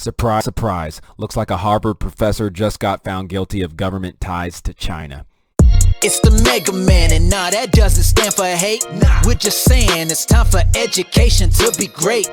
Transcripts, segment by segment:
Surprise, surprise. Looks like a Harvard professor just got found guilty of government ties to China. It's the Mega Man, and nah, that doesn't stand for hate. We're just saying it's time for education to be great.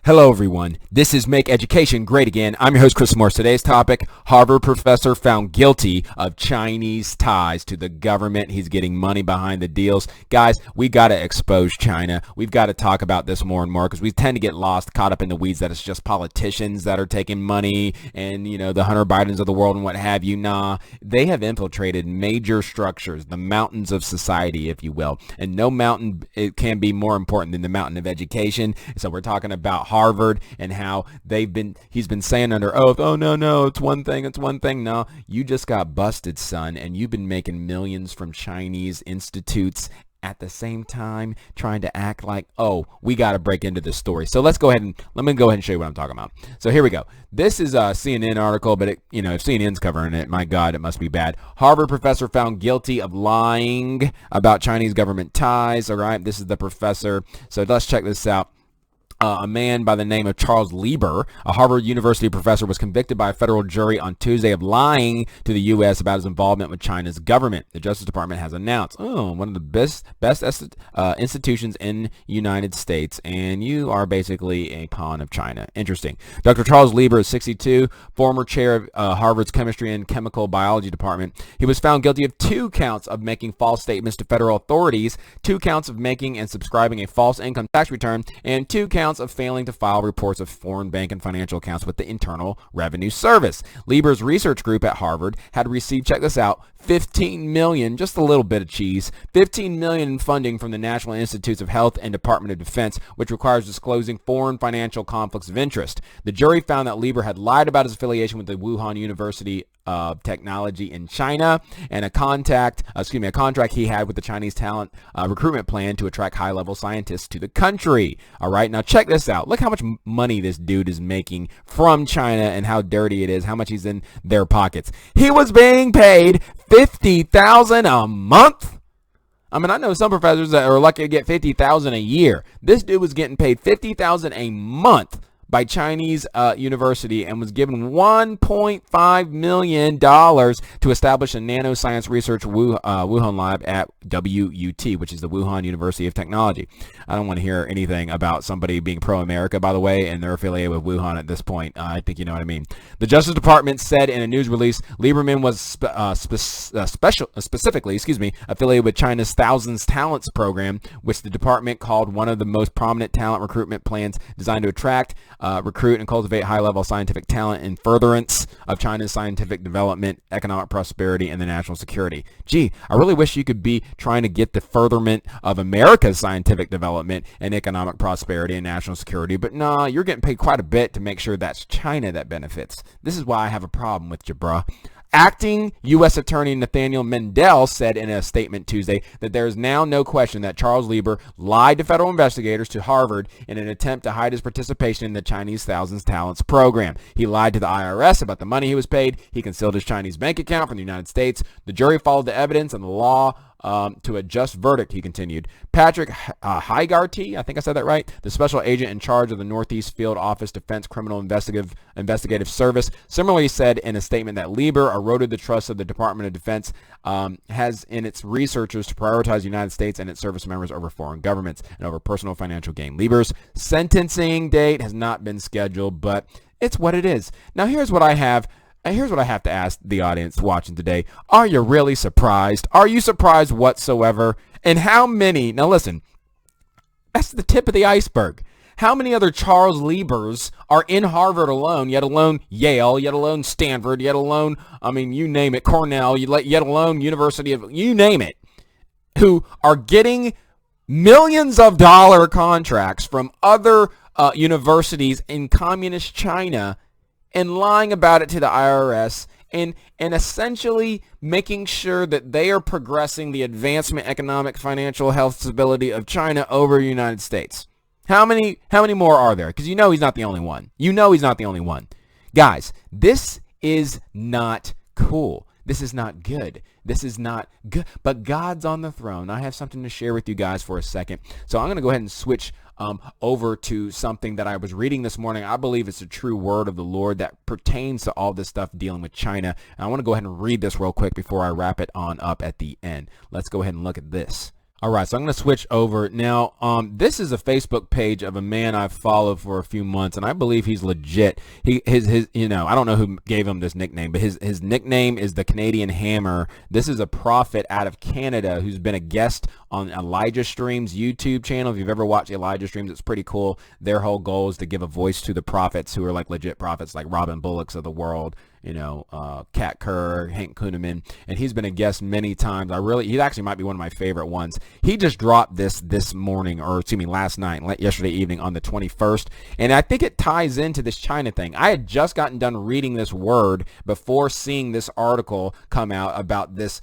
Hello everyone, this is Make Education Great Again. I'm your host Chris Morse. Today's topic, Harvard professor found guilty of Chinese ties to the government. He's getting money behind the deals. Guys, we got to expose China. We've got to talk about this more and more because we tend to get lost, caught up in the weeds that it's just politicians that are taking money and, you know, the Hunter Bidens of the world and what have you. Nah, they have infiltrated major structures, the mountains of society, if you will. And no mountain it can be more important than the mountain of education. So we're talking about Harvard and how he's been saying under oath, oh no, it's one thing. No, you just got busted, son, and you've been making millions from Chinese institutes at the same time trying to act like, oh, we got to break into this story. So let me go ahead and show you what I'm talking about. So here we go. This is a CNN article, but if CNN's covering it, my God, it must be bad. Harvard professor found guilty of lying about Chinese government ties. All right, this is the professor. So let's check this out. A man by the name of Charles Lieber, a Harvard University professor, was convicted by a federal jury on Tuesday of lying to the U.S. about his involvement with China's government. The Justice Department has announced, one of the best institutions in the United States, and you are basically a pawn of China. Interesting. Dr. Charles Lieber is 62, former chair of Harvard's Chemistry and Chemical Biology Department. He was found guilty of 2 counts of making false statements to federal authorities, 2 counts of making and subscribing a false income tax return, and 2 counts of failing to file reports of foreign bank and financial accounts with the Internal Revenue Service. Lieber's research group at Harvard had received, check this out, $15 million, just a little bit of cheese, $15 million in funding from the National Institutes of Health and Department of Defense, which requires disclosing foreign financial conflicts of interest. The jury found that Lieber had lied about his affiliation with the Wuhan University of Technology in China and a contract he had with the Chinese talent recruitment plan to attract high-level scientists to the country. All right, now check this out. Look how much money this dude is making from China and how dirty it is, how much he's in their pockets. He was being paid $50,000 a month. I mean, I know some professors that are lucky to get $50,000 a year. This dude was getting paid $50,000 a month by Chinese university and was given $1.5 million to establish a nanoscience research Wuhan lab at WUT, which is the Wuhan University of Technology. I don't want to hear anything about somebody being pro-America, by the way, and they're affiliated with Wuhan at this point. I think you know what I mean. The Justice Department said in a news release, Lieberman was specifically affiliated with China's Thousands Talents program, which the department called one of the most prominent talent recruitment plans designed to attract, recruit, and cultivate high-level scientific talent in furtherance of China's scientific development, economic prosperity, and the national security. Gee, I really wish you could be trying to get the furtherment of America's scientific development and economic prosperity and national security, but nah, you're getting paid quite a bit to make sure that's China that benefits. This is why I have a problem with you, bruh. Acting U.S. Attorney Nathaniel Mendel said in a statement Tuesday that there is now no question that Charles Lieber lied to federal investigators to Harvard in an attempt to hide his participation in the Chinese Thousands Talents program. He lied to the IRS about the money he was paid. He concealed his Chinese bank account from the United States. The jury followed the evidence and the law to a just verdict, he continued. Patrick Heigarty, I think I said that right, the special agent in charge of the Northeast Field Office Defense Criminal Investigative Service, similarly said in a statement that Lieber eroded the trust of the Department of Defense has in its researchers to prioritize the United States and its service members over foreign governments and over personal financial gain. Lieber's sentencing date has not been scheduled, but it's what it is. Now here's what I have to ask the audience watching today. Are you really surprised? Are you surprised whatsoever? And how many, now listen, that's the tip of the iceberg. How many other Charles Liebers are in Harvard alone, yet alone Yale, yet alone Stanford, yet alone, you name it, Cornell, yet alone University of, you name it, who are getting millions of dollar contracts from other universities in communist China and lying about it to the IRS and essentially making sure that they are progressing the advancement, economic, financial, health, stability of China over the United States. How many more are there? Because you know he's not the only one. Guys, this is not cool. This is not good. This is not good. But God's on the throne. I have something to share with you guys for a second. So I'm going to go ahead and switch over to something that I was reading this morning. I believe it's a true word of the Lord that pertains to all this stuff dealing with China. And I want to go ahead and read this real quick before I wrap it on up at the end. Let's go ahead and look at this. All right, so I'm going to switch over. Now, this is a Facebook page of a man I've followed for a few months, and I believe he's legit. His I don't know who gave him this nickname, but his nickname is the Canadian Hammer. This is a prophet out of Canada who's been a guest on Elijah Stream's YouTube channel. If you've ever watched Elijah Streams, it's pretty cool. Their whole goal is to give a voice to the prophets who are like legit prophets, like Robin Bullocks of the world, Kat Kerr, Hank Kuhneman, and he's been a guest many times. He actually might be one of my favorite ones. He just dropped this morning, or excuse me, last night, yesterday evening on the 21st, and I think it ties into this China thing. I had just gotten done reading this word before seeing this article come out about this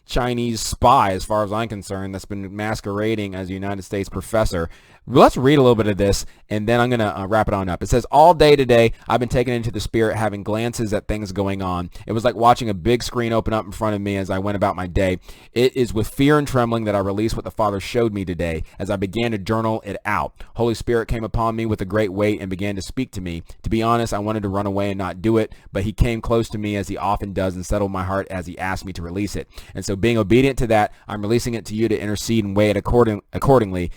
Chinese spy, as far as I'm concerned, that's been masquerading as a United States professor. Let's read a little bit of this, and then I'm going to wrap it on up. It says, all day today, I've been taken into the spirit, having glances at things going on. It was like watching a big screen open up in front of me as I went about my day. It is with fear and trembling that I release what the Father showed me today as I began to journal it out. Holy Spirit came upon me with a great weight and began to speak to me. To be honest, I wanted to run away and not do it, but he came close to me as he often does and settled my heart as he asked me to release it. And so being obedient to that, I'm releasing it to you to intercede and weigh it accordingly.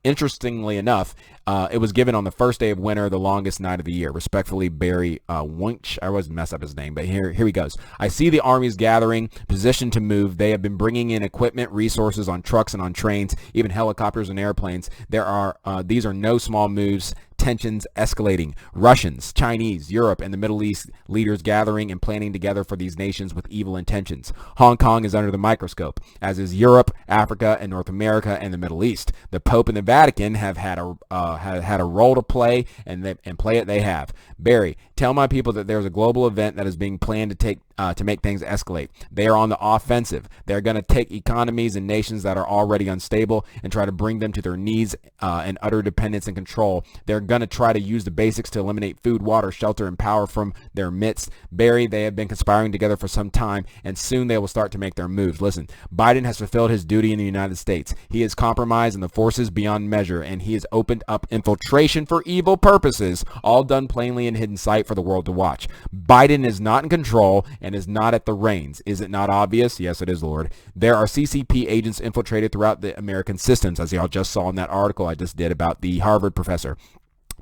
Interestingly enough, it was given on the first day of winter, the longest night of the year. Respectfully, Barry Winch. I always mess up his name, but here he goes. I see the armies gathering, positioned to move. They have been bringing in equipment, resources on trucks and on trains, even helicopters and airplanes. These are no small moves. Tensions escalating. Russians, Chinese, Europe, and the Middle East leaders gathering and planning together for these nations with evil intentions. Hong Kong is under the microscope, as is Europe, Africa, and North America, and the Middle East. The Pope and the Vatican have had a role to play, and play it they have. Barry, tell my people that there's a global event that is being planned to make things escalate. They are on the offensive. They're going to take economies and nations that are already unstable and try to bring them to their knees and utter dependence and control. They're going to try to use the basics to eliminate food, water, shelter, and power from their midst. Barry, they have been conspiring together for some time, and soon they will start to make their moves. Listen, Biden has fulfilled his duty in the United States. He has compromised in the forces beyond measure, and he has opened up infiltration for evil purposes, all done plainly in hidden sight for the world to watch. Biden is not in control and is not at the reins. Is it not obvious? Yes, it is, Lord. There are CCP agents infiltrated throughout the American systems, as y'all just saw in that article I just did about the Harvard professor.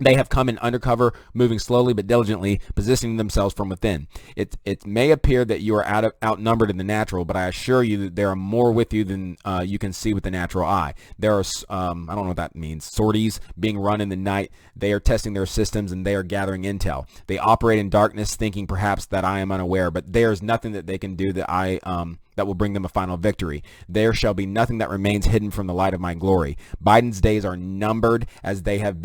They have come in undercover, moving slowly but diligently, positioning themselves from within. It may appear that you are outnumbered in the natural, but I assure you that there are more with you than you can see with the natural eye. There are, I don't know what that means, sorties being run in the night. They are testing their systems and they are gathering intel. They operate in darkness, thinking perhaps that I am unaware, but there is nothing that they can do that will bring them a final victory. There shall be nothing that remains hidden from the light of my glory. Biden's days are numbered, as they have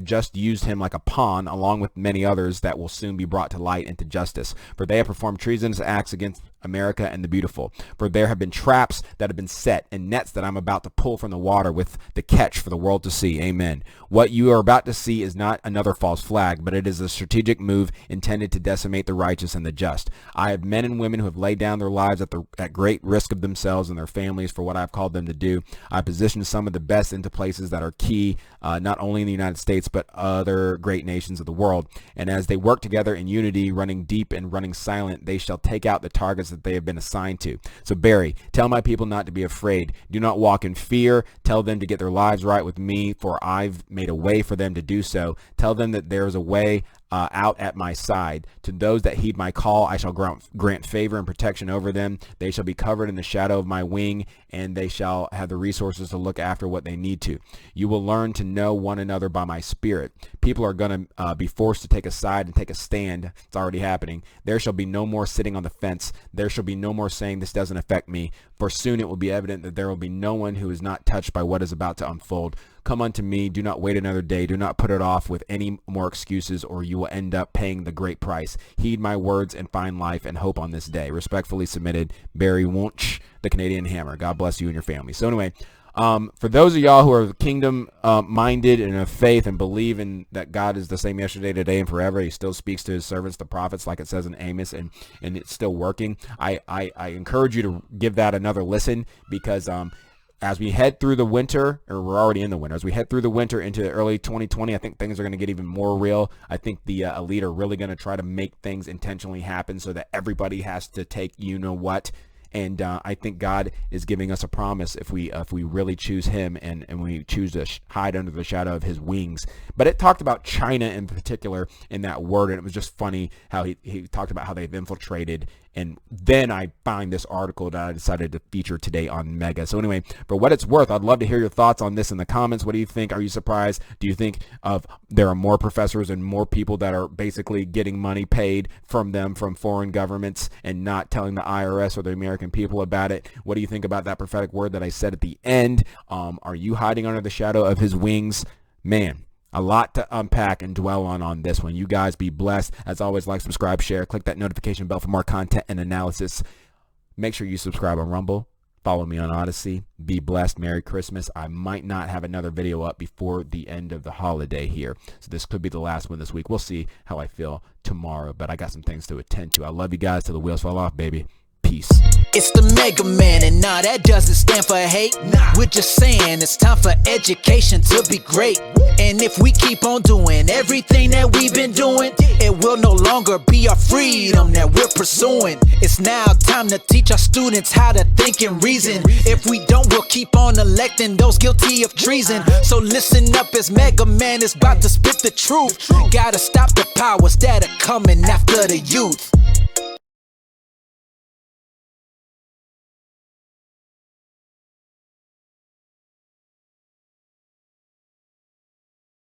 just used him like a pawn, along with many others that will soon be brought to light and to justice. For they have performed treasonous acts against America and the beautiful. For there have been traps that have been set and nets that I'm about to pull from the water with the catch for the world to see. Amen. What you are about to see is not another false flag, but it is a strategic move intended to decimate the righteous and the just. I have men and women who have laid down their lives at great risk of themselves and their families for what I've called them to do. I position some of the best into places that are key, not only in the United States, but other great nations of the world. And as they work together in unity, running deep and running silent, they shall take out the targets that they have been assigned to. So Barry, tell my people not to be afraid. Do not walk in fear. Tell them to get their lives right with me, for I've made a way for them to do so. Tell them that there is a way out at my side. To those that heed my call, I shall grant favor and protection over them. They shall be covered in the shadow of my wing, and they shall have the resources to look after what they need to. You will learn to know one another by my spirit. People are going to be forced to take a side and take a stand. It's already happening. There shall be no more sitting on the fence. There shall be no more saying this doesn't affect me, for soon it will be evident that there will be no one who is not touched by what is about to unfold. Come unto me. Do not wait another day. Do not put it off with any more excuses, or you will end up paying the great price. Heed my words and find life and hope on this day. Respectfully submitted, Barry Wunsch, the Canadian Hammer. God bless you and your family. So anyway, for those of y'all who are kingdom minded and of faith and believe in that God is the same yesterday, today, and forever, he still speaks to his servants, the prophets, like it says in Amos, and it's still working. I encourage you to give that another listen, because as we head through the winter, or we're already in the winter, as we head through the winter into early 2020, I think things are going to get even more real. I think the elite are really going to try to make things intentionally happen so that everybody has to take you-know-what. And I think God is giving us a promise if we really choose him and we choose to hide under the shadow of his wings. But it talked about China in particular in that word, and it was just funny how he talked about how they've infiltrated. And then I find this article that I decided to feature today on Mega. So anyway, for what it's worth, I'd love to hear your thoughts on this in the comments. What do you think? Are you surprised? Do you think there are more professors and more people that are basically getting money paid from them from foreign governments and not telling the IRS or the American people about it? What do you think about that prophetic word that I said at the end? Are you hiding under the shadow of his wings? Man, a lot to unpack and dwell on this one. You guys be blessed. As always, like, subscribe, share, click that notification bell for more content and analysis. Make sure you subscribe on Rumble. Follow me on Odysee. Be blessed. Merry Christmas. I might not have another video up before the end of the holiday here. So this could be the last one this week. We'll see how I feel tomorrow, but I got some things to attend to. I love you guys till the wheels fall off, baby. Peace. It's the Mega Man, and nah, that doesn't stand for hate. We're just saying it's time for education to be great. And if we keep on doing everything that we've been doing, it will no longer be our freedom that we're pursuing. It's now time to teach our students how to think and reason. If we don't, we'll keep on electing those guilty of treason. So listen up as Mega Man is about to spit the truth. Gotta stop the powers that are coming after the youth.